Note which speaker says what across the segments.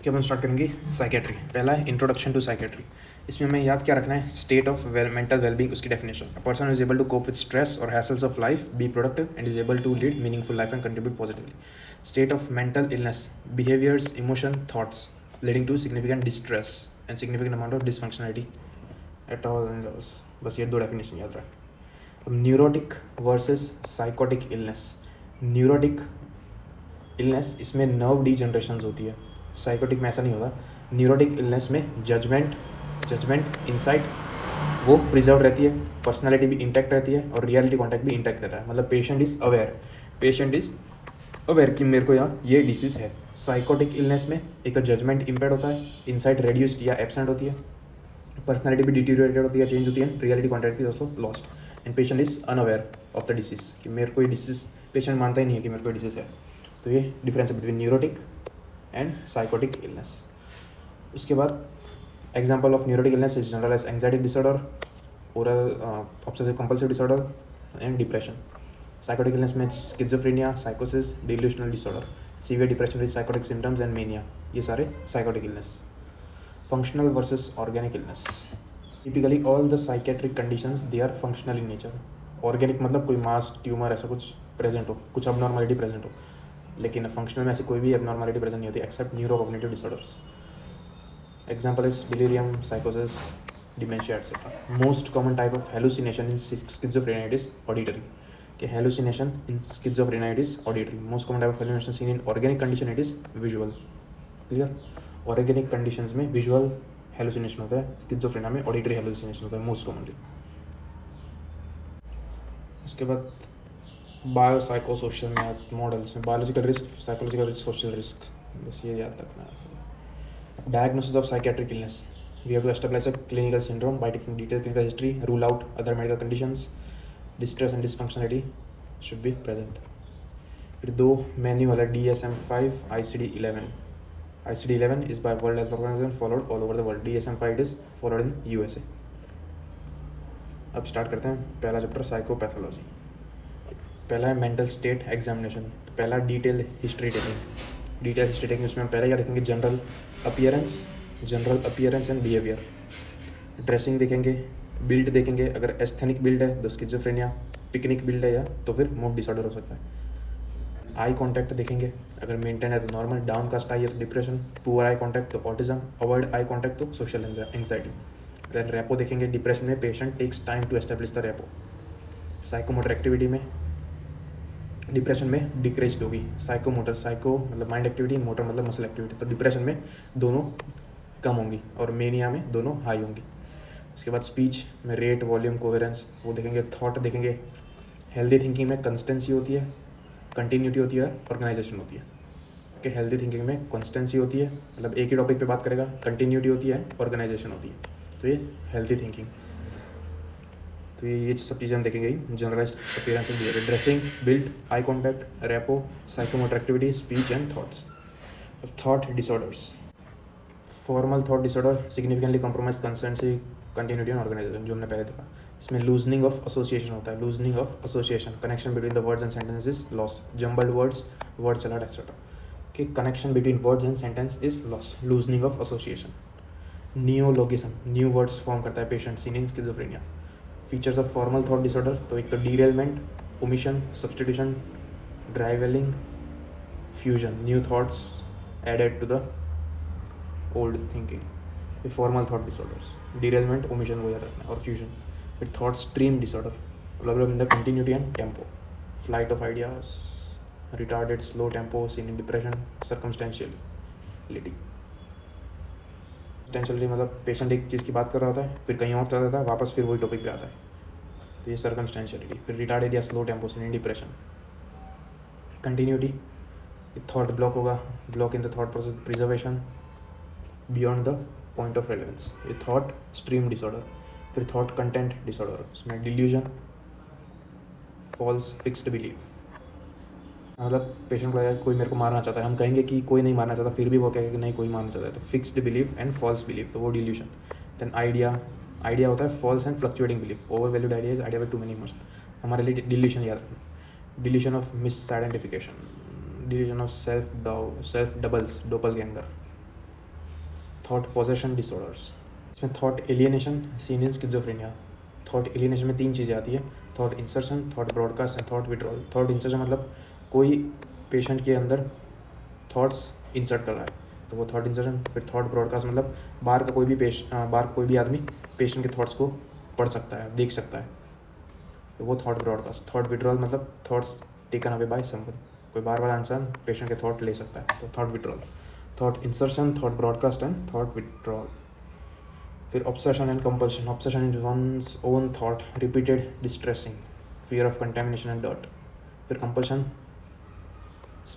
Speaker 1: कि हम स्टार्ट करेंगे साइकेट्री। पहला है इंट्रोडक्शन टू साइकेट्री। इसमें हमें याद क्या रखना है, स्टेट ऑफ मेंटल वेलबींग, उसकी definition. A person is able to cope with stress और hassles of life, be productive and is able to lead meaningful life and contribute positively. State of mental illness, behaviours, emotion, thoughts leading to significant distress and significant amount of dysfunctionality at all and loss. बस ये दो definition याद रखें। अब neurotic versus psychotic illness. Neurotic illness, इसमें nerve degeneration होती है। Psychotic में ऐसा नहीं होता। न्यूरोटिक इलनेस में जजमेंट इंसाइट वो प्रिजर्व रहती है, पर्सनालिटी भी इंटैक्ट रहती है और रियलिटी कॉन्टैक्ट भी इंटैक्ट रहता है। मतलब पेशेंट इज़ अवेयर कि मेरे को यहाँ ये डिसीज़ है। साइकोटिक इलनेस में एक तो जजमेंट इम्पेयर होता है, इंसाइट रेड्यूस्ड या एब्सेंट होती है, पर्सनालिटी भी डिटीरियोरेटेड होती है, चेंज होती है, रियलिटी कॉन्टैक्ट भी also lost and patient is unaware of the disease कि मेरे को ये डिसीज़, पेशेंट मानता ही नहीं है कि मेरे को डिसीज़ है। तो ये डिफरेंस है between neurotic and psychotic illness. उसके बाद example of neurotic illness is generalise anxiety disorder, oral obsessive compulsive disorder and depression. Psychotic illness में स्किज़ोफ्रेनिया, साइकोसिस, delusional disorder, severe depression with psychotic symptoms and mania, ये सारे psychotic illness. Functional versus organic illness. Typically all the psychiatric conditions they are functional in nature. Organic मतलब कोई मास, tumour, ऐसा कुछ present हो, कुछ अबनॉर्मलिटी प्रेजेंट हो, लेकिन फंक्शनल में ऐसी कोई भी एबनॉर्मलिटी प्रेजेंट नहीं होती except neurocognitive disorders. Example is delirium, साइकोसिस, dementia etcetera. Most common type of hallucination in schizophrenia is auditory. कि hallucination in schizophrenia it is auditory. Most common type of hallucination seen in organic condition it is visual. Clear? Organic conditions में visual hallucination होता है, schizophrenia में auditory hallucination होता है most commonly. उसके बाद bio psycho social math models में biological risk, psychological risk, social risk, बस ये याद रखना है। Diagnosis of psychiatric illness, we have to establish a clinical syndrome by taking detail clinical history, rule out other medical conditions, distress and dysfunctionality should be present. फिर दो manual है, DSM-5, ICD-11। ICD-11 is by World Health Organization followed all over the world. DSM-5 is followed in USA. अब start करते हैं पहला chapter psychopathology. पहला है mental state examination. तो पहला detail history taking. Detail history taking उसमें हम पहले क्या देखेंगे, general appearance and behaviour. Dressing देखेंगे, बिल्ड देखेंगे, अगर एस्थेनिक बिल्ड है तो स्किज़ोफ्रेनिया, पिकनिक बिल्ड है या तो फिर मूड डिसऑर्डर हो सकता है। आई कॉन्टैक्ट देखेंगे, अगर मेंटेन है तो नॉर्मल, डाउन कास्ट आई है तो डिप्रेशन, पुअर आई कॉन्टैक्ट तो ऑटिज्म, अवॉइड आई कॉन्टैक्ट तो सोशल एंग्जाइटी। देन रेपो देखेंगे, डिप्रेशन में patient takes time to establish the rapport. Psychomotor activity में डिप्रेशन में डिक्रीज होगी। साइको मतलब माइंड एक्टिविटी, मोटर मतलब मसल एक्टिविटी, तो डिप्रेशन में दोनों कम होंगी और मेनिया में दोनों हाई होंगी। उसके बाद स्पीच में रेट, वॉल्यूम, कोहेरेंस वो देखेंगे। थॉट देखेंगे, हेल्दी थिंकिंग में कंसिस्टेंसी होती है, कंटिन्यूटी होती है, ऑर्गेनाइजेशन होती है। कि हेल्दी थिंकिंग में कंसिस्टेंसी होती है, मतलब एक ही टॉपिक पे बात करेगा, कंटिन्यूटी होती है, ऑर्गेनाइजेशन होती है, तो ये हेल्दी थिंकिंग। तो ये सब चीज़ें हम देखेंगे। Generalised appearance and behaviour, dressing, build, eye contact, rapport, psychomotor activity, speech and thoughts. Thought disorders, formal thought disorder, significantly compromise consistency, continuity and organisation, जो हमने पहले देखा। इसमें लूजनिंग ऑफ एसोसिएशन होता है, loosening of association, connection between the words and sentence is lost, jumbled words, word salad etcetera. कि connection between words and sentence is lost, loosening of association. Neologism, new words form करता है patient, seen in schizophrenia. Features of formal thought disorder, तो एक तो derailment, omission, substitution, drivelling, fusion, new thoughts added to the old thinking. ये formal thought disorders, derailment, omission वो याद रखना, और फ्यूजन। फिर thought stream disorder, problem in the continuity and tempo, flight of ideas, retarded slow tempo, seen in depression, circumstantiality. Circumstantiality मतलब patient एक चीज़ की बात कर रहा होता है, फिर कहीं और चला जाता है, वापस फिर वही टॉपिक पे आता है, तो ये सर्कमस्टेंशियलिटी। फिर रिटार्डेड या slow tempo, seen in depression. Continuity, thought block होगा, block in the thought process, preservation beyond the point of relevance, ये थॉट स्ट्रीम डिसऑर्डर। फिर थॉट कंटेंट डिसऑर्डर, उसमें डिल्यूजन, फॉल्स फिक्स्ड बिलीफ, मतलब पेशेंट को लगेगा कोई मेरे को मारना चाहता है, हम कहेंगे कि कोई नहीं मारना चाहता, फिर भी वो कहेगा कि नहीं कोई मारना चाहता है, तो fixed belief and false belief, तो वो डिल्यूशन। देन आइडिया होता है false and fluctuating belief, over valued idea is idea with too many emotion, हमारे लिए डिल्यूशन याद रखना। Delusion of misidentification, delusion of self doubles, doppelganger. Thought possession disorders, इसमें thought alienation seen in schizophrenia. Thought alienation में 3 चीज़ें आती है, thought insertion, thought broadcast and thought withdrawal. Thought insertion मतलब कोई पेशेंट के अंदर थॉट्स इंसर्ट कर रहा है, तो वो थॉट इंसर्शन। फिर थॉट ब्रॉडकास्ट मतलब बाहर का कोई भी आदमी पेशेंट के थॉट्स को पढ़ सकता है, देख सकता है, तो वो थॉट ब्रॉडकास्ट। थॉट विड्रॉल मतलब thoughts taken away by someone, कोई बार इंसान पेशेंट के थॉट ले सकता है, तो thought withdrawal. Thought insertion, thought broadcast and thought withdrawal. फिर obsession and compulsion. Obsession is one's own thought repeated distressing, fear of contamination and dirt. फिर compulsion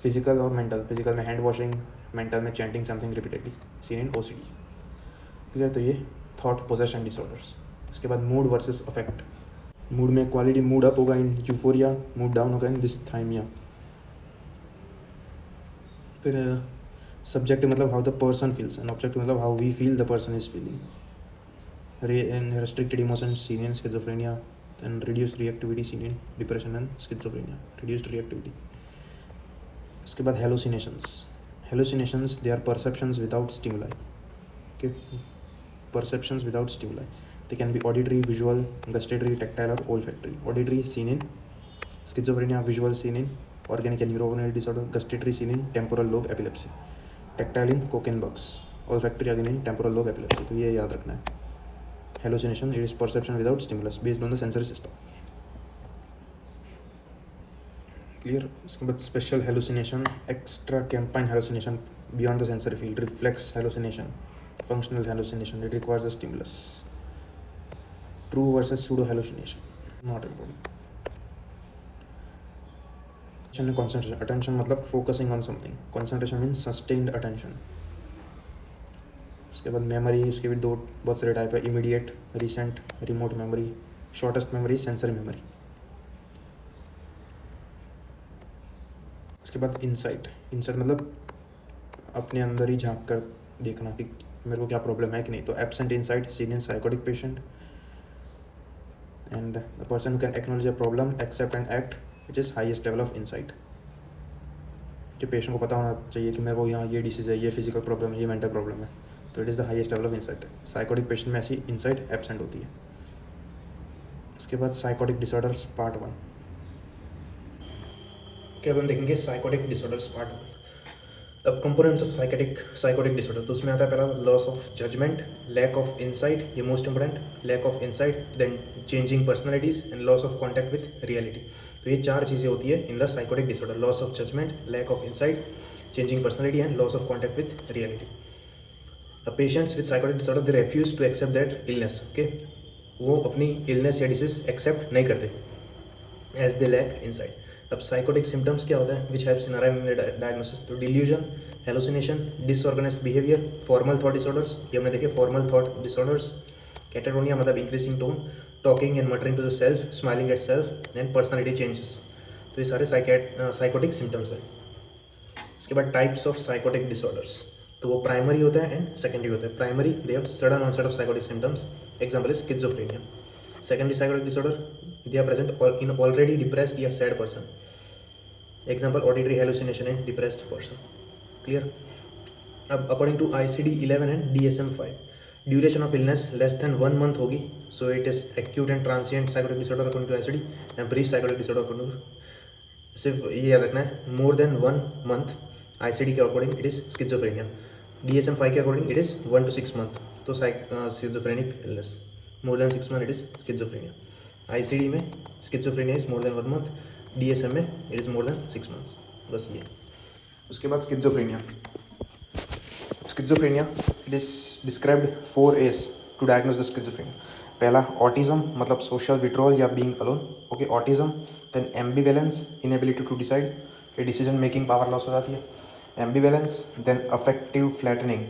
Speaker 1: physical और मेंटल। फिजिकल में हैंड वॉशिंग, मेंटल में chanting something repeatedly, seen in OCD। Clear. तो ये thought possession disorders. इसके बाद mood versus affect. Mood में quality mood up होगा इन यूफोरिया, मूड डाउन होगा इन डिस्थाइमिया। फिर सब्जेक्टिव मतलब how the person feels and objective मतलब how we feel the person is feeling. Restricted emotions seen in schizophrenia and reduced reactivity seen in depression and schizophrenia. Reduced reactivity. इसके बाद hallucinations. Hallucinations, they are perceptions without stimuli. Okay, perceptions without stimuli. They can be auditory, visual, gustatory, tactile or olfactory. Auditory seen in schizophrenia, visual seen in organic and neuronal disorder, gustatory seen in temporal lobe epilepsy, tactile in cocaine bugs, olfactory again in temporal lobe epilepsy. तो ये याद रखना है। Hallucination, it is perception without stimulus based on the sensory system. Clear. इसके बाद special hallucination, extra campine hallucination beyond the sensory field, reflex hallucination, functional hallucination, it requires a stimulus. True versus pseudo hallucination, not important. Concentration, attention मतलब focusing on something. Concentration means sustained attention. उसके बाद memory, उसके भी बहुत सारे type है, immediate, recent, remote memory, shortest memory, sensory memory. उसके बाद इंसाइट। इंसाइट मतलब अपने अंदर ही झांक कर देखना कि मेरे को क्या प्रॉब्लम है कि नहीं। तो absent insight seen in psychotic patient and the person who can acknowledge a problem, accept and act, which is highest level of insight. कि पेशेंट को पता होना चाहिए कि मेरे को यहाँ ये डिसीज़ है, ये फिजिकल प्रॉब्लम है, ये मेंटल प्रॉब्लम है, तो it is the highest level of insight. Psychotic patient में ऐसी इंसाइट एब्सेंट होती है। उसके बाद साइकोटिक डिसऑर्डर्स पार्ट 1 के अब हम देखेंगे साइकोटिक डिसऑर्डर्स पार्ट 1। अब कंपोनेंट्स ऑफ साइकोटिक डिसऑर्डर, तो उसमें आता है पहला loss of judgement, lack of insight, ये most important, lack of insight, then changing personalities and loss of contact with reality. तो ये 4 चीज़ें होती है in the psychotic disorder, loss of judgement, lack of insight, changing personality and loss of contact with reality. Patients with psychotic disorder they refuse to accept that illness. Okay, वो अपनी illness या disease accept नहीं करते as they lack insight. अब psychotic symptoms क्या होता है which helps in arriving the diagnosis? तो delusion, hallucination, disorganised behaviour, formal thought disorders, ये हमने देखे फॉर्मल थॉट डिसऑर्डर्स, कैटाटोनिया मतलब increasing tone, talking and muttering to the self, smiling at self, and personality changes. तो ये सारे psychotic symptoms हैं। इसके बाद टाइप्स ऑफ साइकोटिक डिसऑर्डर्स, तो वो प्राइमरी होता है एंड सेकेंडरी होता है। Primary they have sudden onset of psychotic symptoms, example is schizophrenia. Secondary psychotic disorder, they are present in already depressed या sad person, example auditory hallucination in depressed person. Clear. अब according to ICD-11 and DSM-5, duration of illness less than 1 month होगी, so it is acute and transient psychotic disorder according to ICD, and brief psychotic disorder according to, सिर्फ ये याद रखना है, मोर than 1 month ICD के according it is schizophrenia, DSM-5 के according it is 1 to 6 month, तो schizophrenic illness, more than 6 month it is schizophrenia. ICD में schizophrenia is more than 1 month, DSM में it is more than 6 months, बस ये। उसके बाद schizophrenia it is described 4 A's to diagnose the schizophrenia. पहला autism मतलब social withdrawal या being alone, okay, autism. Then ambivalence, inability to decide, ये decision making power loss हो जाती है, एम्बिवेलेंस। देन अफेक्टिव फ्लैटनिंग,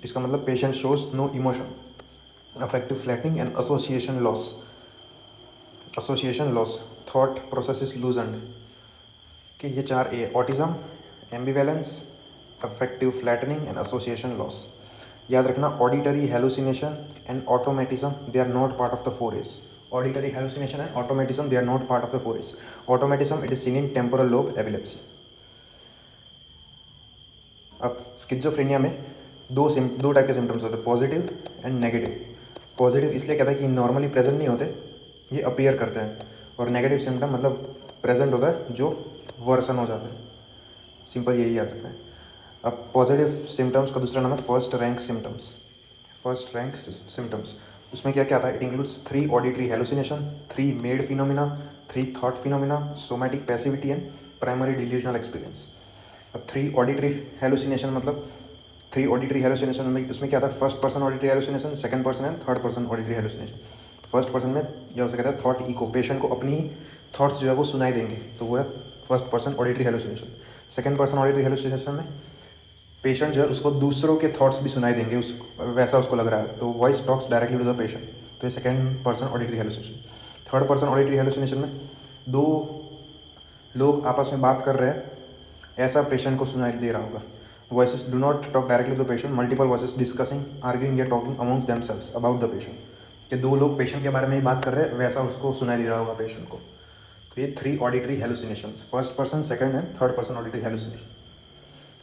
Speaker 1: इसका मतलब patient shows no emotion, affective flattening. And association loss, thought process is loosened, कि ये 4 A, autism, ambivalence, affective flattening and association loss. याद रखना, auditory hallucination and automatism they are not part of the 4 A's। Auditory hallucination and automatism, they are not part of the 4 A's. Automatism, it is seen in temporal lobe epilepsy. अब schizophrenia में दो type के symptoms होते हैं, positive and negative. Positive इसलिए कहता है कि नॉर्मली प्रेजेंट नहीं होते, ये अपीयर करते हैं, और नेगेटिव सिम्टम मतलब प्रेजेंट होता है जो वर्सन हो जाता है। सिंपल यही याद रखना है। अब पॉजिटिव सिम्टम्स का दूसरा नाम है first rank symptoms. First rank symptoms उसमें क्या क्या आता है? It includes 3 auditory hallucination, 3 made phenomena, 3 thought phenomena, somatic passivity and primary delusional experience. अब 3 ऑडिटरी हेलुसिनेशन मतलब 3 ऑडिटरी हेलुसिनेशन में उसमें क्या आता है? First person auditory hallucination, second person and third person auditory hallucination. First person में या उसे कहता है थॉट इको, पेशेंट को अपनी थॉट्स जो है वो सुनाई देंगे, तो वो है first person auditory hallucination. Second person auditory hallucination में पेशेंट जो है उसको दूसरों के थॉट्स भी सुनाई देंगे, वैसा उसको लग रहा है, तो voice talks directly to the patient, तो ये second person auditory hallucination. Third person auditory hallucination में 2 लोग आपस में बात कर रहे हैं, ऐसा पेशेंट को सुनाई दे रहा होगा। Voices do not talk directly to the patient, multiple voices discussing, arguing या talking amongst themselves about the patient, कि 2 लोग पेशेंट के बारे में ही बात कर रहे हैं, वैसा उसको सुनाई दे रहा होगा पेशेंट को। तो ये 3 auditory hallucinations, first person, second and third person auditory hallucination.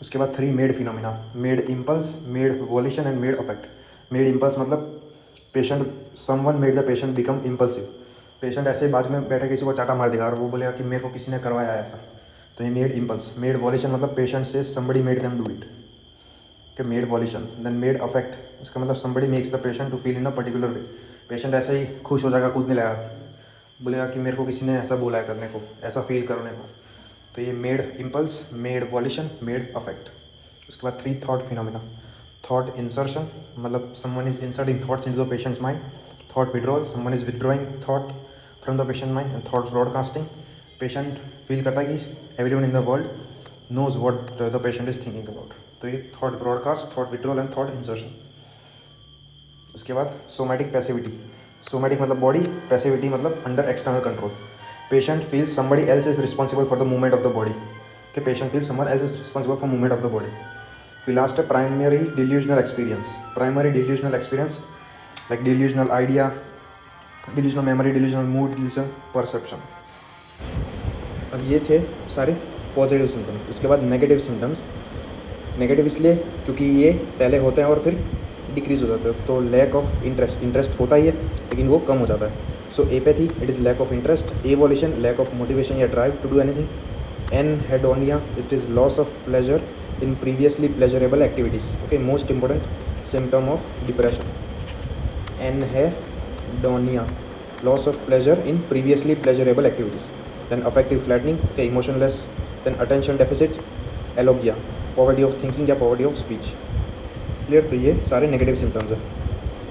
Speaker 1: उसके बाद 3 made phenomena, made impulse, made volition and made affect. Made impulse मतलब patient, someone made the patient become impulsive. Patient ऐसे बाजू में बैठे किसी को चाटा मार देगा और वो बोलेगा कि मेरे को किसी ने करवाया ऐसा, तो ये मेड इम्पल्स। मेड वॉल्यूशन मतलब पेशेंट से somebody made them do it, कि made volition. Then made affect, उसका मतलब somebody makes the patient to feel in a particular way. Patient ऐसे ही खुश हो जाएगा, कूदने लगा, बोलेगा कि मेरे को किसी ने ऐसा बोला है करने को, ऐसा फील करने को, तो ये made impulse, made volition, made affect. उसके बाद 3 थॉट फिनोमिना, थॉट इंसर्शन मतलब someone is inserting thoughts into the patient's mind, thought withdrawal, someone is withdrawing thought from the patient mind, and thought broadcasting, patient feel करता है कि everyone in the world knows what the patient is thinking about, तो ये thought broadcast, thought withdrawal and thought insertion. उसके बाद somatic passivity, somatic मतलब body, passivity मतलब under external control. Patient feels somebody else is responsible for the movement of the body, कि patient feels someone else is responsible for movement of the body. We last a primary delusional experience. Primary delusional experience like delusional idea, delusional memory, delusional mood, delusional perception. अब ये थे सारे positive symptoms. उसके बाद negative symptoms. Negative इसलिए क्योंकि ये पहले होते हैं और फिर डिक्रीज हो जाते हैं, तो लैक ऑफ इंटरेस्ट, इंटरेस्ट होता ही है लेकिन वो कम हो जाता है। So apathy, it is lack of interest. Avolition, lack of motivation या drive to do anything. Anhedonia, it is loss of pleasure in previously pleasurable activities. Okay, most important symptom of depression, anhedonia, loss of pleasure in previously pleasurable activities. Then affective flattening, okay, emotionless. Then attention deficit, alogia, poverty of thinking या poverty of speech. Clear? तो ये सारे negative symptoms हैं,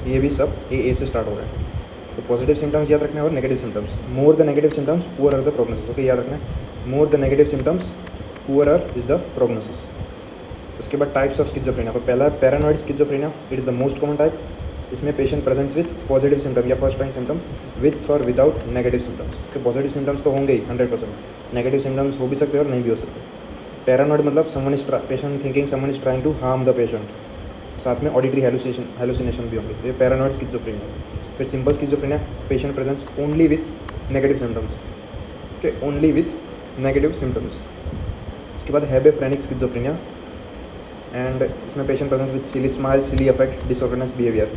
Speaker 1: ये भी सब ए से start हो रहे हैं। तो पॉजिटिव सिम्टम्स याद रखना है और negative symptoms. More the negative symptoms poor the prognosis. Okay, याद रखना है, more the negative symptoms poor is the prognosis. उसके बाद टाइप्स ऑफ स्किज़ोफ्रेनिया, तो पहला है paranoid schizophrenia, it is the most common type. इसमें patient presents with positive symptom या फर्स्ट टाइम सिम्टम विथ और विदाउट नेगेटिव सिम्टम्स। कि positive symptoms तो होंगे ही 100%, नेगेटिव सिम्टम्स हो भी सकते हैं और नहीं भी हो सकते। पैरानॉइड मतलब someone is patient thinking someone is trying to harm the patient, साथ में ऑडिटरी हेलुसिनेशन भी होंगे, तो ये पैरानॉइड स्किज़ोफ्रेनिया। फिर simple schizophrenia, patient presents only with negative symptoms, okay, only with negative symptoms. उसके बाद हेबेफ्रेनिक स्किज़ोफ्रेनिया, एंड इसमें patient present with silly smile, silly affect, disorganised behaviour.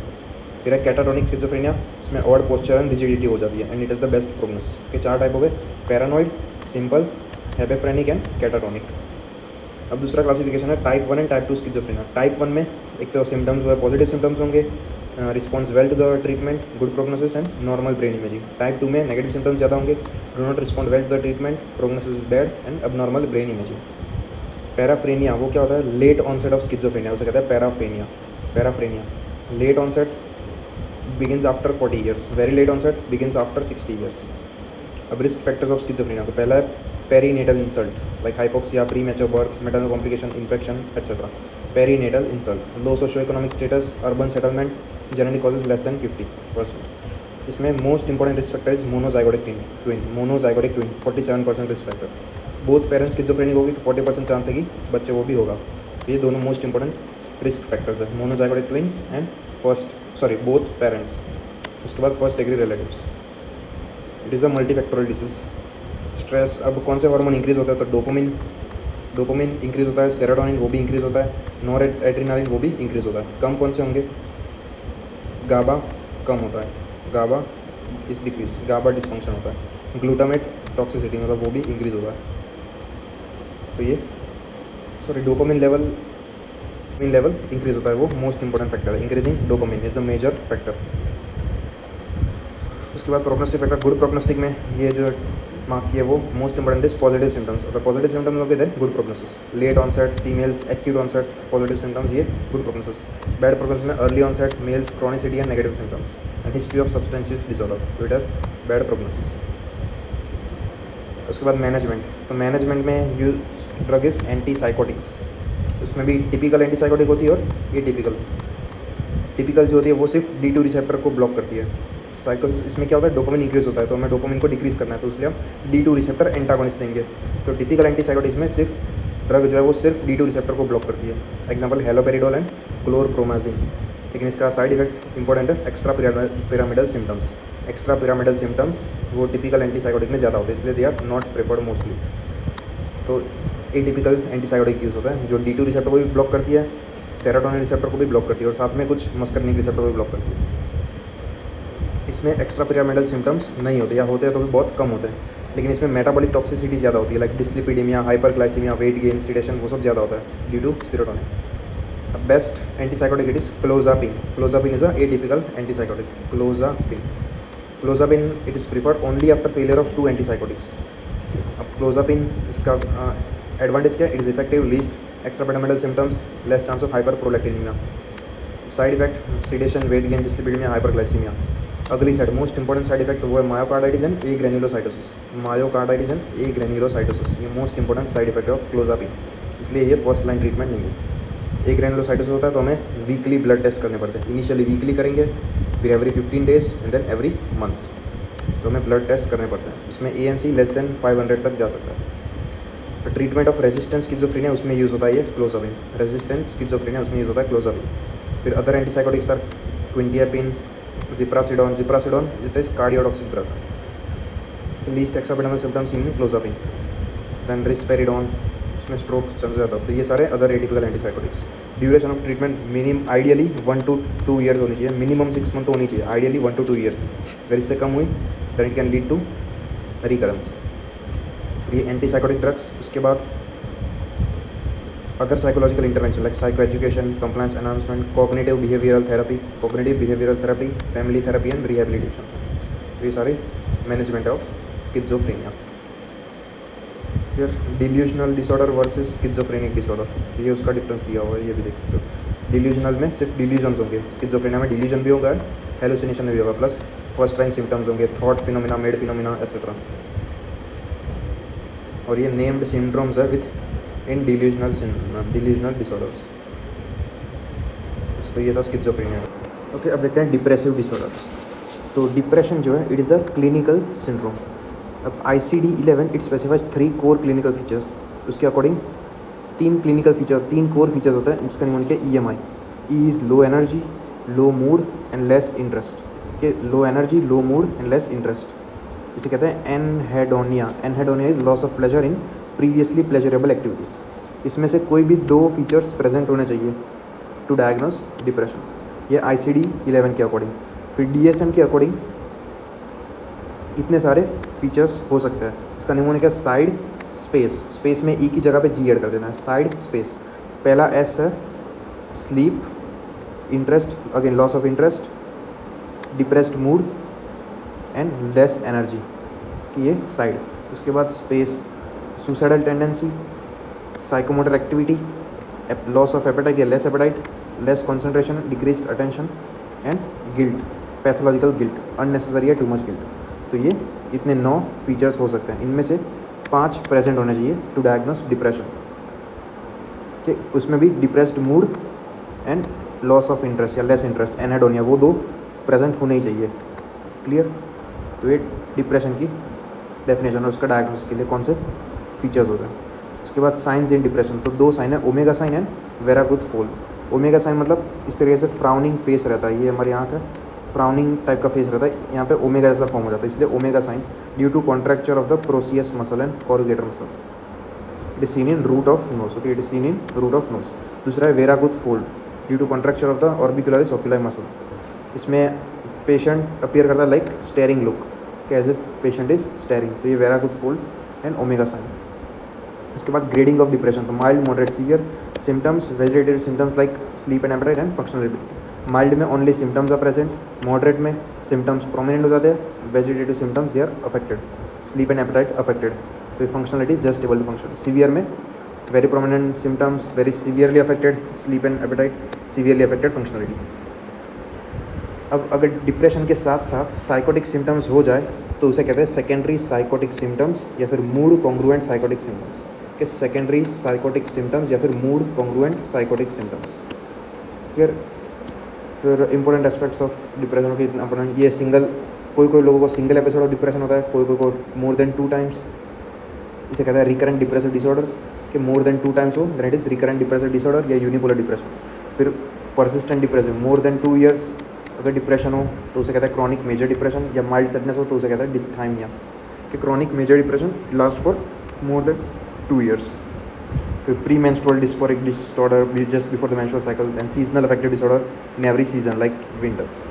Speaker 1: फिर है कैटाटोनिक स्किज़ोफ्रेनिया, इसमें ऑड पोस्चर एंड रिजिडिटी हो जाती है, and it is the best prognosis. के 4 टाइप हो गए, paranoid, simple, hebephrenic and catatonic. अब दूसरा क्लासिफिकेशन है type 1 and type 2 schizophrenia. Type 1 में एक तो सिम्टम्स जो है पॉजिटिव सिम्टम्स होंगे, response well to the treatment, good prognosis and normal brain imaging. Type 2 में नेगेटिव सिम्टम्स ज़्यादा होंगे, do not respond well to the treatment, prognosis is bad and abnormal brain imaging. Paraphrenia, वो क्या होता है? Late onset of schizophrenia, उसे कहते हैं paraphrenia. Paraphrenia, late onset begins after 40 years, very late onset begins after 60 years. अब risk factors of schizophrenia, तो पहला है perinatal insult like hypoxia, premature birth, maternal complication, infection etcetera. Perinatal insult, low socio economic status, urban settlement, generally causes less than 50%। इसमें most important risk factor is monozygotic twin, monozygotic twin 47% risk factor. Both parents schizophrenic होगी तो 40% chance है कि बच्चे वो भी होगा। तो ये दोनों मोस्ट इंपॉर्टेंट रिस्क फैक्टर्स है, monozygotic twins and both parents. उसके बाद first degree relatives, it is a multifactorial disease. Stress, अब कौन से हार्मोन इंक्रीज होता है? तो डोपामिन, डोपामिन इंक्रीज़ होता है, सेरोटोनिन वो भी इंक्रीज़ होता है, नॉर एड्रेनालिन वो भी इंक्रीज़ होता है। कम कौन से होंगे? गाबा कम होता है, गाबा इस डिक्रीज, गाबा डिसफंक्शन होता है। ग्लूटामेट टॉक्सिसिटी मतलब वो भी इंक्रीज़ होता है। तो ये डोपामिन लेवल इंक्रीज़ होता है, वो मोस्ट इंपॉर्टेंट फैक्टर है। Increasing dopamine is the major factor. उसके बाद प्रोग्नोस्टिक फैक्टर, गुड प्रोग्नोस्टिक में ये जो मार्क किया वो most important is positive symptoms. अगर पॉजिटिव सिम्टम्स होंगे then good prognosis. Late onset females, acute onset positive symptoms, ये गुड प्रोग्नोसिस। बैड प्रोग्नोसिस में early onset males, chronicity and negative symptoms and history of substance use disorder, तो it is bad prognosis. उसके बाद management, तो management में use drug is antipsychotics. उसमें भी typical antipsychotic होती है और ये टिपिकल जो होती है वो सिर्फ D2 रिसेप्टर को ब्लॉक करती है। साइकोसिस इसमें क्या होता है, डोपामिन इंक्रीज होता है, तो हमें डोपामिन को डिक्रीज करना है, तो इसलिए हम D2 रिसेप्टर एंटागोनिस्ट देंगे। तो टिपिकल एंटीसाइकोटिक्स में सिर्फ ड्रग जो है वो सिर्फ D2 रिसेप्टर को ब्लॉक करती है। Example haloperidol and chlorpromazine. लेकिन इसका साइड इफेक्ट इंपॉर्टेंट है, extra pyramidal symptoms. Extra pyramidal symptoms वो टिपिकल एंटीसाइकोटिक में ज़्यादा होते हैं, इसलिए they are not preferred mostly. तो एटिपिकल एंटीसाइकोटिक यूज़ होता है जो D2 रिसेप्टर को भी ब्लॉक करती है, सेरोटोनिन रिसेप्टर को भी ब्लॉक करती है और साथ में कुछ मस्करनिक रिसेप्टर को भी ब्लॉक करती है। इसमें एक्स्ट्रा पिरामिडल सिम्टम्स नहीं होते, या होते हैं तो भी बहुत कम होते हैं। लेकिन इसमें मेटाबॉलिक टॉक्सिसिटी ज़्यादा होती है, like dyslipidemia, hyperglycemia, weight gain, sedation, वो सब ज़्यादा होता है due to serotonin. Best antipsychotic it is clozapine. Clozapine is a atypical antipsychotic. Clozapine it is preferred only after failure of 2 antipsychotics. अब क्लोजापिन इसका एडवांटेज क्या है, it is effective, least extra pyramidal symptoms, less chance of hyperprolactinemia. Side effect sedation, weight gain, dyslipidemia, hyperglycemia. अगली side most important side effect वो है myocarditis and agranulocytosis. Myocarditis and agranulocytosis ये most important side effect of clozapine, इसलिए ये first line treatment नहीं है। ए ग्रेन्युलोसाइटोसिस होता है तो हमें वीकली ब्लड टेस्ट करने पड़ते हैं। इनिशियली वीकली करेंगे, फिर every 15 days and then every month, तो हमें ब्लड टेस्ट करने पड़ते हैं। उसमें ANC लेस देन 500 तक जा सकता है। ट्रीटमेंट ऑफ रेजिस्टेंस स्किज़ोफ्रेनिया उसमें यूज़ होता है ये क्लोजापिन। रेजिस्टेंस स्किज़ोफ्रेनिया उसमें यूज़ होता है क्लोजापिन। फिर other antipsychotics are quetiapine, ziprasidone it is cardiotoxic drug. Least extra symptoms in clozapine. Then risperidone, उसमें स्ट्रोक चल जाता है। तो ये सारे other atypical antipsychotics. Duration of treatment minimum ideally 1 to 2 years होनी चाहिए, मिनिमम 6 मंथ होनी चाहिए, आइडियली 1 to 2 ईयर्स। अगर इससे कम हुई then it can lead to recurrence. ये एंटीसाइकोटिक ड्रग्स। उसके बाद other psychological intervention like psycho education, compliance enhancement, cognitive behavioural therapy, family therapy and rehabilitation. तो ये सारे मैनेजमेंट ऑफ स्किज़ोफ्रेनिया। फिर delusional disorder versus schizophrenic disorder, ये उसका difference दिया हुआ है, ये भी देख सकते हो। डिल्यूशनल में सिर्फ डिल्यूजन्स होंगे, स्किज़ोफ्रेनिया में डिल्यूजन भी होगा, हेलुसिनेशन भी होगा, प्लस फर्स्ट लाइन सिम्टम्स होंगे, thought phenomena, made phenomena etcetera. और ये नेम्ड सिंड्रोम्स है विथ इन डिल्यूजनल डिसऑर्डर्स। तो ये था स्किज़ोफ्रेनिया। ओके, अब देखते हैं डिप्रेसिव डिसऑर्डर्स। तो डिप्रेशन जो है it is the clinical syndrome. अब ICD-11 it specifies 3 core clinical features. उसके अकॉर्डिंग 3 कोर फीचर्स होता है, जिसका निमोनिक है EMI। E is low energy, low mood and less interest. के low energy, low mood and less interest, इसे कहते हैं anhedonia. Anhedonia is loss of pleasure in previously pleasurable activities. इसमें से कोई भी 2 फीचर्स प्रेजेंट होने चाहिए टू डायग्नोस डिप्रेशन, ये ICD-11 के अकॉर्डिंग। फिर DSM के अकॉर्डिंग इतने सारे फीचर्स हो सकते हैं। इसका निमोनिक है साइड स्पेस, स्पेस में E की जगह पे G ऐड कर देना है, साइड स्पेस। पहला S है sleep, interest, again loss of interest, depressed mood and less energy, कि ये साइड। उसके बाद space, suicidal tendency, psychomotor activity, loss of appetite या less appetite, less concentration, decreased attention and guilt, pathological guilt, unnecessary या too much guilt. तो ये इतने 9 features हो सकते हैं, इनमें से 5 प्रेजेंट होने चाहिए टू डायग्नोस डिप्रेशन। कि उसमें भी depressed mood and loss of interest या लेस इंटरेस्ट, एनहेडोनिया, वो 2 प्रेजेंट होने ही चाहिए। क्लियर? तो ये डिप्रेशन की डेफिनेशन है, उसका डायग्नोसिस के लिए कौन से फीचर्स होते हैं। उसके बाद साइंस इन डिप्रेशन, तो 2 साइन है, ओमेगा साइन एंड वेरागुथ फोल। ओमेगा साइन मतलब इस तरीके से फ्राउनिंग फेस रहता है, ये हमारे यहाँ का फ्राउनिंग टाइप का फेस रहता है, यहाँ पे ओमेगा जैसा फॉर्म हो जाता है, इसलिए omega sign due to contracture of the procerus muscle and corrugator muscle. It is seen in root of nose. Okay, it is seen in root of nose. दूसरा है Veraguth fold due to contracture of the orbicularis oculi muscle. इसमें patient appear करता है like staring look, कि as if patient is staring. तो ये Veraguth fold and omega sign. उसके बाद ग्रेडिंग ऑफ डिप्रेशन. तो mild, moderate, severe symptoms, vegetative symptoms like sleep and appetite and functional ability. Mild में only symptoms are present, moderate में symptoms prominent हो जाते हैं, vegetative symptoms they are affected, sleep and appetite affected, फिर functionality just able to function. Severe में very prominent symptoms, very severely affected sleep and appetite, severely affected functionality. अब अगर depression के साथ साथ साइकोटिक सिम्टम्स हो जाए तो उसे कहते हैं सेकेंडरी साइकोटिक सिम्टम्स या फिर मूड कॉन्ग्रुएंट साइकोटिक सिम्टम्स. कि सेकेंडरी साइकोटिक सिम्टम्स या फिर मूड कॉन्ग्रुएंट साइकोटिक सिम्टम्स. फिर इंपॉर्टेंट एस्पेक्ट्स ऑफ डिप्रेशन के इतना इंपॉर्टेंट ये सिंगल, कोई लोगों को सिंगल एपिसोड ऑफ डिप्रेशन होता है, कोई को मोर देन 2 टाइम्स. इसे कहता है रिकरेंट डिप्रेसिव डिसऑर्डर, कि मोर देन 2 टाइम्स हो then it is recurrent depressive disorder या यूनिपोलर डिप्रेशन. फिर persistent depressive, more than 2 years अगर डिप्रेशन हो तो उसे कहता है क्रॉनिक मेजर डिप्रेशन. या माइल्ड सैडनेस हो तो उसे कहता है डिस्थाइमिया, कि chronic major depression last for more than 2 years. फिर premenstrual dysphoric disorder just before the menstrual cycle, and seasonal affective disorder in every season like winters.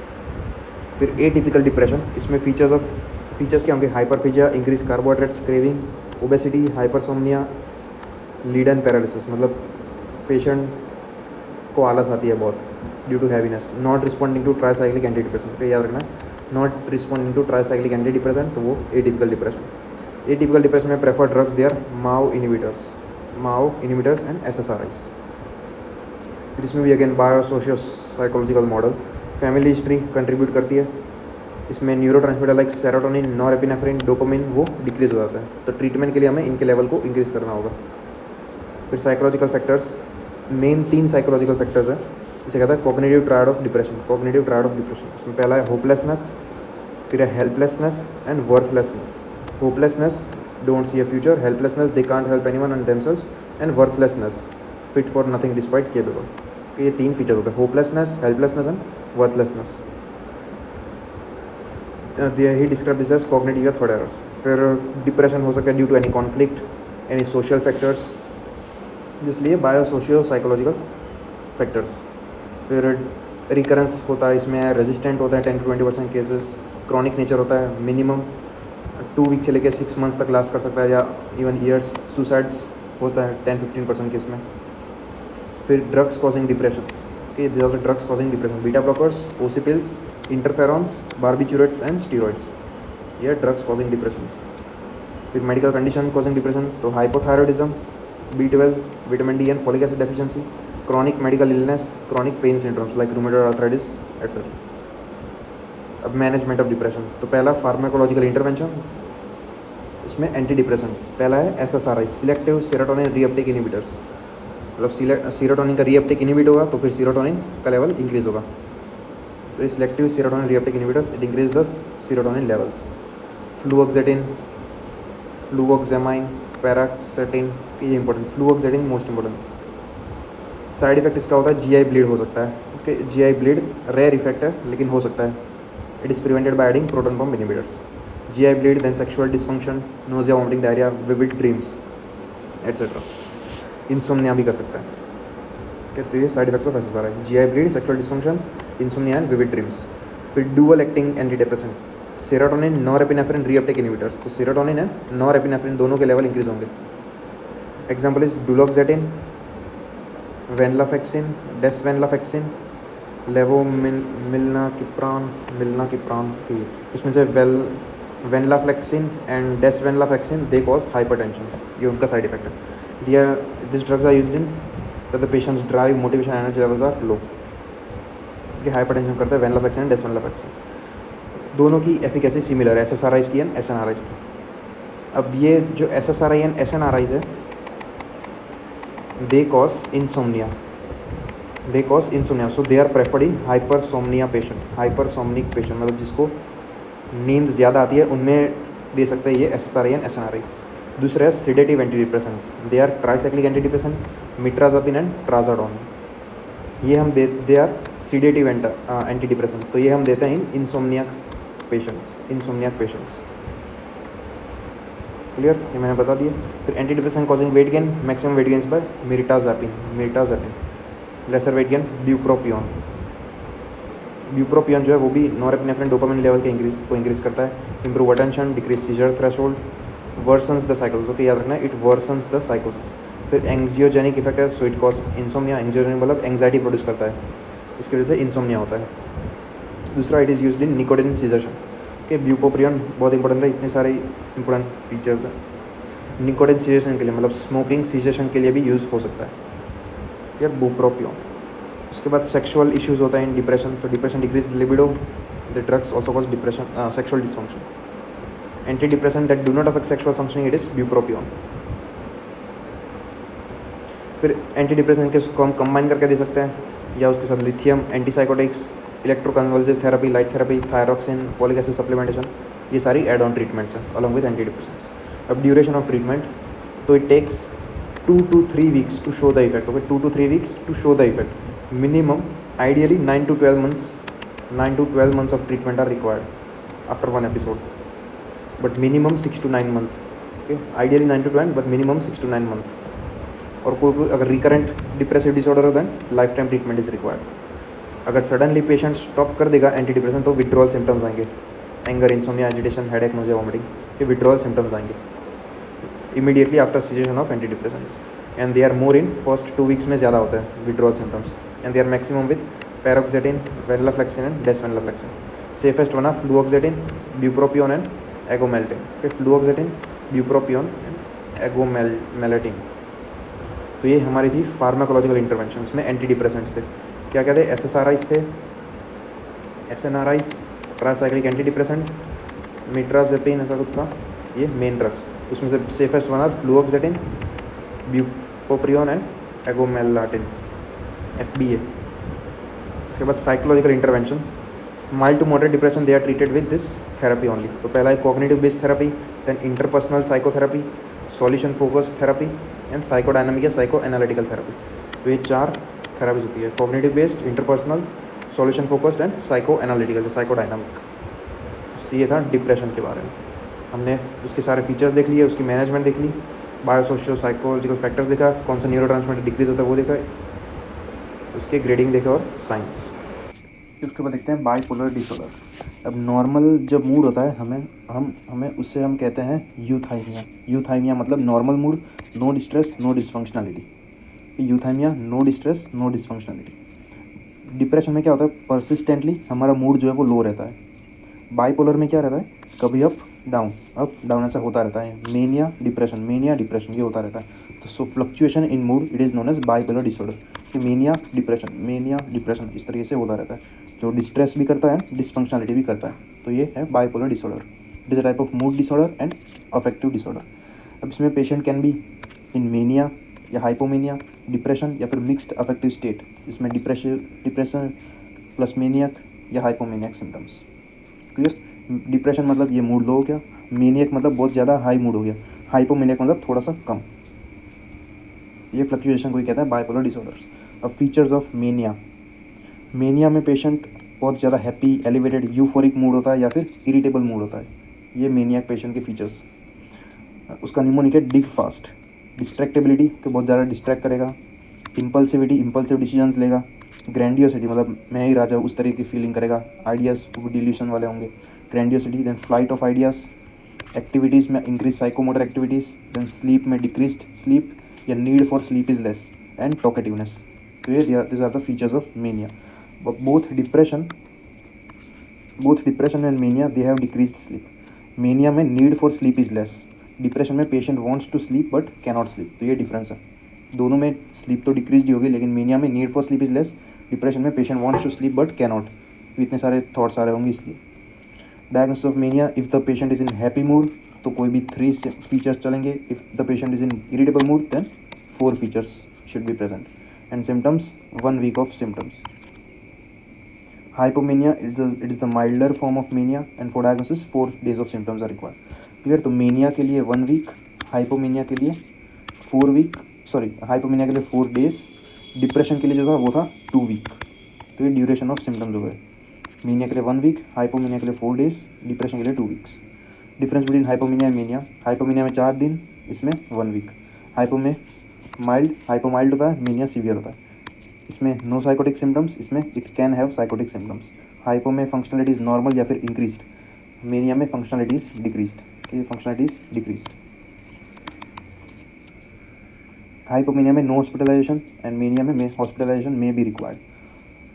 Speaker 1: फिर atypical depression. इसमें features क्या होंगे? Hyperphagia, increase carbohydrates craving, obesity, hypersomnia, lead and paralysis. मतलब patient को आलस आती है बहुत due to heaviness. Not responding to tricyclic antidepressant, तो याद रखना not responding to tricyclic antidepressant, तो वो एटिपिकल डिप्रेशन. एटिपिकल डिप्रेशन में prefer drugs they are MAO inhibitors and SSRIs. फिर इसमें भी again bio socio psychological model. Family history contribute करती है. इसमें neurotransmitter like serotonin, norepinephrine, dopamine वो डिक्रीज हो जाता है. तो ट्रीटमेंट के लिए हमें इनके लेवल को इंक्रीज करना होगा. फिर psychological factors, main 3 psychological factors हैं. इसे कहता है कॉग्निटिव ट्रायड ऑफ डिप्रेशन. इसमें पहला है होपलेसनेस, फिर है helplessness and worthlessness. Hopelessness, don't see a future. Helplessness, they can't help anyone and themselves. And worthlessness, fit for nothing despite capable. ये 3 फीचर होते हैं, hopelessness, helplessness and worthlessness. He describe this as cognitive या third errors. फिर depression हो सकता है due to any conflict, any social factors, इसलिए bio socio psychological factors. फिर रिकरेंस होता है, इसमें रेजिस्टेंट होता है 10 to 20% केसेस. क्रॉनिक नेचर होता है, मिनिमम 2 week से लेकर 6 months तक लास्ट कर सकता है या इवन ईयर्स. सुसाइड्स होता है 10-15% केस में. फिर ड्रग्स कॉजिंग डिप्रेशन, कि this are drugs causing depression. Beta blockers, OC pills, interferons, barbiturates and steroids, ये ड्रग्स कॉजिंग डिप्रेशन. फिर मेडिकल कंडीशन कॉजिंग डिप्रेशन, तो hypothyroidism, B12, vitamin D and folic acid deficiency, chronic medical illness, chronic pain syndromes like rheumatoid arthritis etcetera. अब management of depression, तो पहला pharmacological intervention. इसमें anti depression पहला है SSRI, selective serotonin reuptake inhibitors. मतलब serotonin का reuptake inhibit होगा तो फिर सीरोटोनिन का लेवल इंक्रीज होगा. तो ये selective serotonin reuptake inhibitors, it increase the serotonin levels. Fluoxetine, fluvoxamine, paroxetine, ये important. Fluoxetine most important. Side effect इसका होता है GI ब्लीड हो सकता है. Okay, GI bleed rare effect है लेकिन हो सकता है. It is prevented by adding proton pump inhibitors. GI bleed, then sexual dysfunction, nausea, vomiting, diarrhea, vivid dreams, etc. Insomnia भी कर सकता है. कहते हैं side effects of SSRI, GI bleed, sexual dysfunction, insomnia and vivid dreams. फिर dual acting anti depression, serotonin, norepinephrine reuptake inhibitors. तो serotonin and norepinephrine दोनों के लेवल इंक्रीज होंगे. Example is duloxetine, venlafaxine, desvenlafaxine, milnacipran की. उसमें से venlafaxine and desvenlafaxine they cause hypertension, ये उनका साइड इफेक्ट है. This drugs are used in the patients drive, motivation, energy levels are low. ये हाइपरटेंशन करता है वेनलाफ्लेक्सिन एंड डेसवेनलाफेक्सिन. दोनों की एफिकेसी सिमिलर है, SSRIs की एंड SNRIs की. अब ये जो SSRI एंड SNRIs है, they cause insomnia. So they are preferred in hypersomnia patient. Hypersomnic patient मतलब जिसको नींद ज़्यादा आती है उनमें दे सकते हैं ये SSRI एंड SNRI. दूसरा है sedative antidepressants, they are tricyclic antidepressant, mirtazapine and trazodone. ये हम they are sedative antidepressant, तो ये हम देते हैं इन इंसोमनियाक पेशेंट्स. क्लियर, ये मैंने बता दिया। फिर antidepressant causing weight gain, maximum weight gains by mirtazapine, lesser weight gain bupropion. Bupropion जो है वो भी नॉरएपिनेफ्रिन डोपामिन लेवल के इंक्रीज करता है। Improve attention, decrease seizure threshold, worsens the साइकोसिस। ओके, याद रखना है, इट वर्सन्स द साइकोसिस। फिर एंजियोजेनिक इफेक्ट है, so it cause insomnia. Anxiogenic मतलब एंग्जाइटी प्रोड्यूस करता है, इसकी वजह से इंसोम्निया होता है। दूसरा, it is used in nicotine cessation. Okay, bupropion बहुत इंपॉर्टेंट है, इतने सारे इंपॉर्टेंट फीचर्स हैं। निकोटिन सीजेशन के लिए मतलब स्मोकिंग सीजेशन के लिए भी यूज़ हो सकता है यार बुप्रोपियोन। उसके बाद सेक्सुअल इश्यूज होता है इन डिप्रेशन, तो depression decrease libido, the drugs also cause depression sexual dysfunction. Anti depression that do not affect sexual functioning, it is bupropion. फिर एंटी डिप्रेशन के उसको हम कंबाइन करके दे सकते हैं, या उसके साथ lithium, antipsychotics, electroconvulsive therapy, light therapy, thyroxine, folic acid supplementation, ये सारी एड ऑन ट्रीटमेंट्स हैं अलॉन्ग विद एंटी डिप्रेशंस। अब ड्यूरेशन ऑफ ट्रीटमेंट, तो it takes 2 to 3 weeks to show the effect. Okay, 2 to 3 weeks to show the effect. Minimum, ideally 9 to 12 months. 9 to 12 months of treatment are required after one episode, but minimum 6 to 9 months. Okay, ideally 9 to 12, but minimum 6 to 9 months. और कोई अगर recurrent depressive disorder होता है, lifetime treatment is required. अगर suddenly patient stop कर देगा anti depression, तो withdrawal symptoms आएंगे, anger, insomnia, agitation, headache, nausea, vomiting, के विड्रॉल सिम्टम्स आएंगे immediately after cessation of anti depressions, and they are more in first 2 weeks में ज़्यादा होता है withdrawal symptoms, and they are maximum with paroxetine, venlafaxine and desvenlafaxine. Safest one are fluoxetine, bupropion and agomelatine. Okay, fluoxetine, bupropion and agomelatine. तो ये हमारी थी pharmacological intervention में antidepressants थे। क्या क्या थे? SSRIs थे, SNRIs, tricyclic antidepressant, mirtazapine, ऐसा कुछ था, ये मेन ड्रग्स। उसमें से safest one are fluoxetine, bupropion and agomelatine, FBA। इसके बाद psychological intervention, mild to moderate depression, they are treated with this therapy only. तो पहला है cognitive based therapy, then interpersonal psychotherapy, solution focused therapy and psychodynamic या psycho analytical therapy. तो ये 4 therapies होती है, cognitive based, interpersonal, solution focused and psycho analytical, psychodynamic. तो ये था डिप्रेशन के बारे में। हमने उसके सारे फीचर्स देख लिए, उसकी मैनेजमेंट देख ली, बायोसोशियो साइकोलॉजिकल फैक्टर्स देखा, कौन सा न्यूरोट्रांसमीटर डिक्रीज होता है वो देखा, उसके ग्रेडिंग देखा और साइंस। उसके बाद देखते हैं बाइपोलर डिसऑर्डर। अब नॉर्मल जब मूड होता है हमें उससे हम कहते हैं यूथाइमिया। यूथाइमिया मतलब normal mood, no distress, no dysfunctionality. Euthymia, no distress, no dysfunctionality. Depression में क्या होता है, परसिस्टेंटली हमारा मूड जो है वो लो रहता है। बाइपोलर में क्या रहता है, कभी अप डाउन ऐसा होता रहता है। मेनिया डिप्रेशन ये होता रहता है। तो so fluctuation in mood, it is known as bipolar disorder. कि मेनिया डिप्रेशन इस तरीके से होता रहता है, जो डिस्ट्रेस भी करता है, डिसफंक्शनलिटी भी करता है। तो ये है bipolar disorder. It is a type of mood disorder and affective disorder. अब इसमें patient can be in mania या हाइपोमेनिया, डिप्रेशन या फिर मिक्स्ड अफेक्टिव स्टेट। इसमें डिप्रेशन प्लस मेनियक या हाइपोमेनियक सिम्टम्स। क्लियर? डिप्रेशन मतलब ये मूड लो हो गया, मेनियक मतलब बहुत ज़्यादा हाई मूड हो गया, हाइपोमेनियक मतलब थोड़ा सा कम। ये फ्लक्चुएशन को ही कहता है बाइपोलर डिसऑर्डर्स। अब फीचर्स ऑफ मेनिया में पेशेंट बहुत ज़्यादा हैप्पी, एलिवेटेड, यूफोरिक मूड होता है या फिर इरिटेबल मूड होता है। ये मेनियक पेशेंट के फीचर्स। उसका निमोनिक है डिग फास्ट, डिस्ट्रैक्टेबिलिटी को बहुत ज़्यादा डिस्ट्रैक्ट करेगा, इंपल्सिव डिसीजंस लेगा, ग्रैंडियोसिटी मतलब मैं ही राजा उस तरीके की फीलिंग करेगा, आइडियाज़ वो डिल्यूशन वाले होंगे, grandiosity, then flight of ideas, activities में increase psychomotor activities, then sleep में डिक्रीज्ड स्लीप या need for sleep is less, and talkativeness. तो ये this are the features of mania. Both depression and mania they have decreased sleep. Mania में need for sleep is less, depression में patient wants to sleep but cannot sleep. तो ये difference है, दोनों में sleep तो डिक्रीज होगी, लेकिन मेनिया में need for sleep is less, depression में patient wants to sleep but cannot. तो इतने सारे थॉट्स आ रहे होंगे इसलिए। Diagnosis of mania, if the patient is in happy mood तो कोई भी 3 फीचर्स चलेंगे, if the patient is in irritable mood then 4 features should be present, and symptoms 1 week of symptoms. Hypomania, it is the milder form of mania, and for diagnosis 4 days of symptoms are required. Clear? तो mania के लिए 1 week, hypomania के लिए 4 days, depression के लिए जो था वो था 2 week। तो ये ड्यूरेशन ऑफ सिम्टम्स हो गए। मेनिया के लिए 1 week, हाइपोमेनिया के लिए 4 days, डिप्रेशन के लिए 2 weeks। Difference between hypomania and mania, hypomania में 4 दिन, इसमें 1 वीक। हाइपो में माइल्ड होता है, मीनिया सीवियर होता है। इसमें नो साइकोटिक सिम्टम्स, इसमें it can have psychotic symptoms. Hypo में फंक्शनलिटी इज नॉर्मल या फिर इंक्रीज्ड, मीनिया में फंक्शनलिटी इज डिक्रीज्ड, कि फंक्शनलिटी इज डिक्रीज्ड। हाइपोमीनिया में नो हॉस्पिटलाइजेशन एंड मीनिया में हॉस्पिटलाइजेशन में बी रिक्वायर्ड।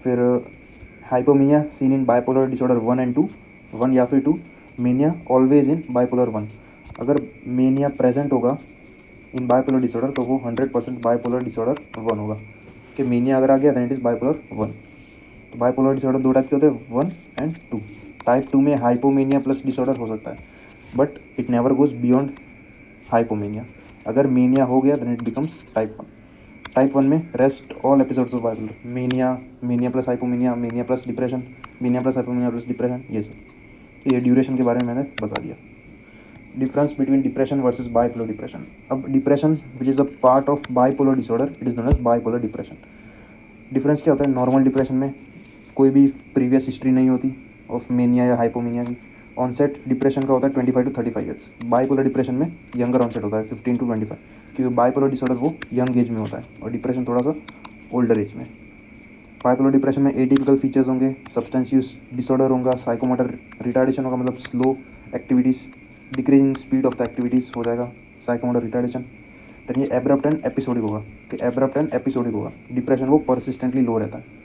Speaker 1: फिर hypomania seen in bipolar disorder 1 and 2, 1 या फिर 2, मीनिया ऑलवेज इन बाइपोलर 1। अगर मीनिया प्रेजेंट होगा इन बाइपोलर डिसऑर्डर तो वो 100% बाइपोलर डिसऑर्डर 1 होगा, कि मीनिया अगर आ गया देन इट इज़ बाइपोलर 1। तो बाइपोलर डिसऑर्डर 2 टाइप के होते हैं, 1 एंड 2। टाइप 2 में हाइपोमीनिया प्लस डिसऑर्डर हो सकता है, but it never goes beyond hypomania. अगर मीनिया हो गया then it becomes type 1। Type 1 में rest all episodes of bipolar, mania plus hypomania, mania plus depression, mania plus hypomania plus depression, ये सब। ये ड्यूरेशन के बारे में मैंने बता दिया। Difference between depression versus bipolar depression. अब depression which is a part of bipolar disorder, it is known as bipolar depression. Difference क्या होता है? नॉर्मल डिप्रेशन में कोई भी प्रीवियस हिस्ट्री नहीं होती ऑफ मेनिया या हाइपोमीनिया की। ऑनसेट डिप्रेशन का होता है 25 to 35 ईयर्स। बाइपोलर डिप्रेशन में यंगर ऑनसेट होता है 15 to 25, क्योंकि बाइपोलर डिसऑर्डर वो यंग एज में होता है और डिप्रेशन थोड़ा सा ओल्डर एज में। बाइपोलर डिप्रेशन में एटिपिकल फीचर्स होंगे, सब्सटेंस यूज डिसऑर्डर होगा, साइकोमोटर रिटार्डेशन होगा, मतलब slow activities, decreasing speed of the activities हो जाएगा, साइकोमोटर रिटार्डेशन। देन ये एब्रप्ट एंड एपिसोडिक होगा, कि एब्रप्ट एंड एपिसोडिक होगा, डिप्रेशन वो परसिस्टेंटली लो रहता है।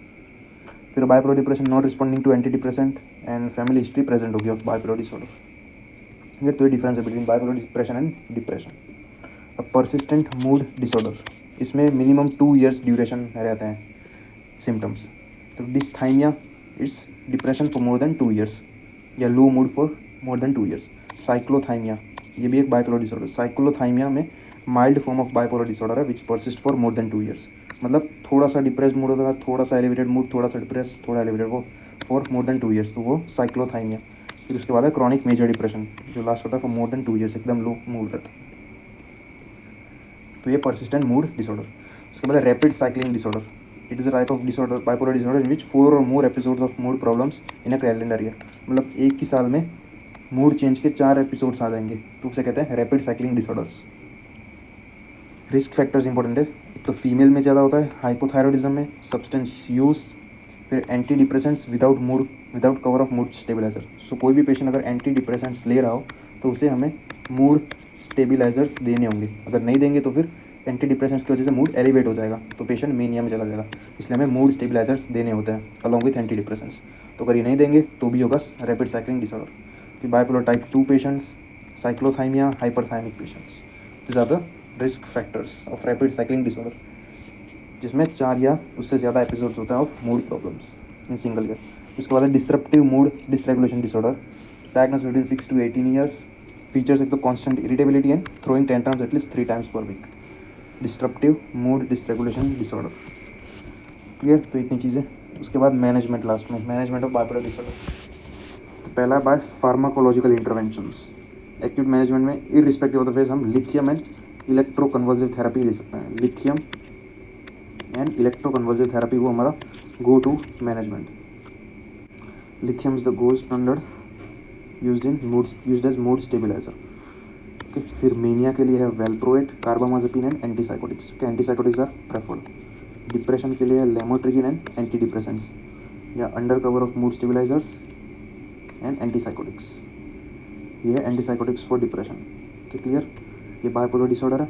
Speaker 1: फिर bipolar depression not responding to antidepressant and family history present होगी ऑफ बाइपोलर डिसऑर्डर। ये तो डिफरेंस है between bipolar depression and depression. अब परसिस्टेंट मूड डिसऑर्डर, इसमें मिनिमम 2 years ड्यूरेशन रहते हैं सिम्टम्स। तो dysthymia it's depression for more than 2 years या low mood for more than 2 years। Cyclothymia ये भी एक बाइपोलर डिसऑर्डर। साइक्लोथाइमिया में mild form of bipolar disorder है which persist for more than 2 years, मतलब थोड़ा सा डिप्रेस मूड होता है, थोड़ा सा एलिवेटेड मूड, थोड़ा सा डिप्रेस, थोड़ा एलिवेटेड, वो फॉर मोर देन 2 years, तो वो साइक्लोथाइमिया। फिर उसके बाद है क्रॉनिक मेजर डिप्रेशन जो लास्ट होता है फॉर मोर देन 2 years, एकदम लो मूड रहता है, तो ये परसिस्टेंट मूड डिसऑर्डर। उसके बाद है rapid cycling disorder. It is a type of disorder, bipolar disorder in which 4 or more episodes of mood problems in a calendar year, मतलब एक ही साल में मूड चेंज के 4 एपिसोड्स आ जाएंगे, तो उसे कहते हैं rapid cycling disorders. Risk factors important है, एक तो फीमेल में ज़्यादा होता है, हाइपोथायरॉयडिज्म में, सब्सटेंस यूज, फिर antidepressants without cover of mood stabiliser. So कोई भी पेशेंट अगर एंटी डिप्रेसेंट्स ले रहा हो तो उसे हमें मूड स्टेबलाइजर्स देने होंगे, अगर नहीं देंगे तो फिर एंटी डिप्रेसेंट्स की वजह से मूड एलिवेट हो जाएगा, तो पेशेंट मेनिया में चला जाएगा, इसलिए हमें मूड स्टेबलाइजर्स देने होते हैं अलॉन्ग विथ एंटी डिप्रेसेंट्स। तो अगर ये नहीं देंगे तो भी होगा रैपिड साइक्लिंग डिसऑर्डर। फिर bipolar type 2 patients, cyclothymia, hyperthymic patients, this are the risk factors of rapid cycling disorder, जिसमें 4 या उससे ज़्यादा एपिसोड्स होते हैं of mood problems in single year. उसके बाद disruptive mood dysregulation disorder, diagnose between 6 to 18 years। Features एक तो constant irritability and throwing tantrums at least 3 times per week। Disruptive mood dysregulation disorder, clear? तो इतनी चीज़ें। उसके बाद मैनेजमेंट, लास्ट में मैनेजमेंट ऑफ बाइपोलर डिसऑर्डर। तो पहला by pharmacological interventions. Acute management में इररिस्पेक्टिव ऑफ द फेज हम लिथियम एंड इलेक्ट्रोकन्वर्सिव थेरेपी ले सकते हैं। लिथियम एंड इलेक्ट्रोकन्वर्सिव थेरेपी वो हमारा go to management. Lithium is the gold standard used as mood stabiliser. Okay, फिर मेनिया के लिए है valproate, carbamazepine and antipsychotics. Okay, antipsychotics are preferred. Depression के लिए है लेमोट्रिगिन एंड एंटी डिप्रेसेंट्स या under cover of mood stabilisers and antipsychotics. ये है antipsychotics for depression. Okay, clear? ये बाइपोलर डिसऑर्डर है,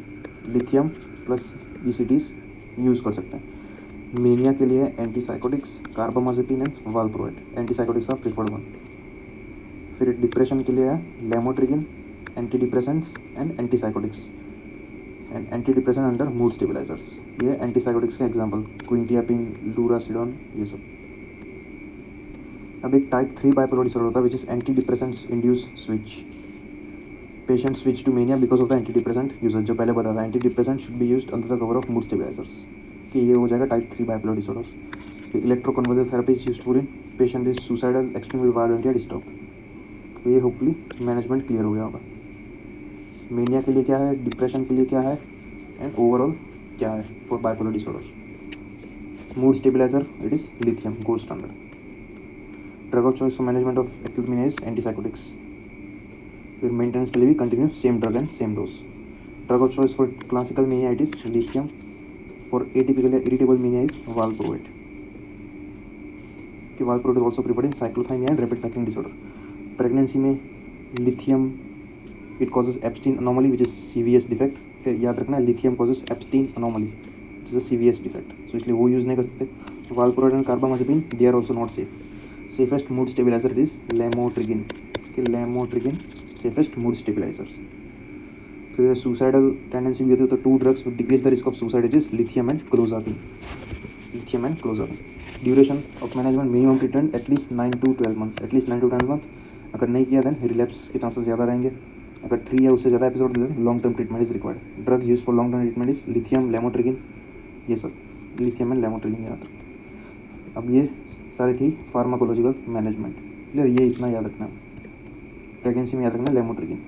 Speaker 1: लिथियम प्लस ECTs यूज़ कर सकते हैं। मेनिया के लिए antipsychotics, carbamazepine and valproate, antipsychotics are preferred one. फिर डिप्रेशन के लिए है lamotrigine, antidepressants and antipsychotics and antidepression under mood stabilisers. ये एंटीसाइकोटिक्स के एग्जांपल क्विंटियापिन, लूरासिडोन, ये सब। अब एक टाइप 3 बाइपोलर डिसऑर्डर होता है which is antidepressants induce switch. Patient switch to mania because of the antidepressant uses, जो पहले बताया था, antidepressant should be used under the cover of mood stabilisers, कि ये हो जाएगा टाइप 3 बाइपोलर डिसऑर्डर। फिर electroconvulsive therapy is used in patient is suicidal, extremely violent या डिस्टर्ब्ड। तो ये होपफुली मैनेजमेंट क्लियर हो गया होगा। मेनिया के लिए क्या है, डिप्रेशन के लिए क्या है एंड ओवरऑल क्या है for bipolar disorder. Mood stabiliser it is lithium, gold standard. Drug of choice for management of acute mania is antipsychotics. फिर मेंटेनेंस के लिए भी continue same drug and same dose. Drug of choice for classical mania is lithium. For atypical irritable mania is valproate. कि valproate is also preferred in cyclothymia and rapid cycling disorder. Pregnancy में lithium it causes Ebstein anomaly which is CVS defect. फिर याद रखना lithium causes Ebstein anomaly which is a CVS defect, so इसलिए वो use नहीं कर सकते. Valproate and carbamazepine they are also not safe. Safest mood stabiliser is lamotrigine. कि lamotrigine safest mood stabilisers. फिर सुसाइडल टेंडेंसी भी होती है तो 2 drugs with decrease the risk of suicide it is lithium and clozapine. Lithium and clozapine. Duration of management minimum treatment at least 9 to 12 months. At least 9 to 12 month. अगर नहीं किया then relapse के chances ज़्यादा रहेंगे. अगर 3 या उससे ज़्यादा एपिसोड दें long term treatment is required. Drugs use for long term treatment is lithium lamotrigine. ये सब लिथियम एंड लेमोट्रिगिन याद रखना. अब ये सारी थी फार्माकोलॉजिकल मैनेजमेंट. क्लियर, ये इतना याद रखना. प्रेगनेंसी में याद रखना लेमोट्रिगिन.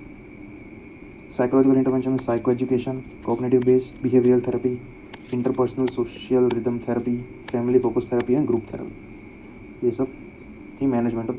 Speaker 1: साइकोलॉजिकल इंटरवेंशन में psycho education, cognitive based behavioural therapy, interpersonal social rhythm therapy, family focus therapy and group therapy. ये सब थी मैनेजमेंट ऑफ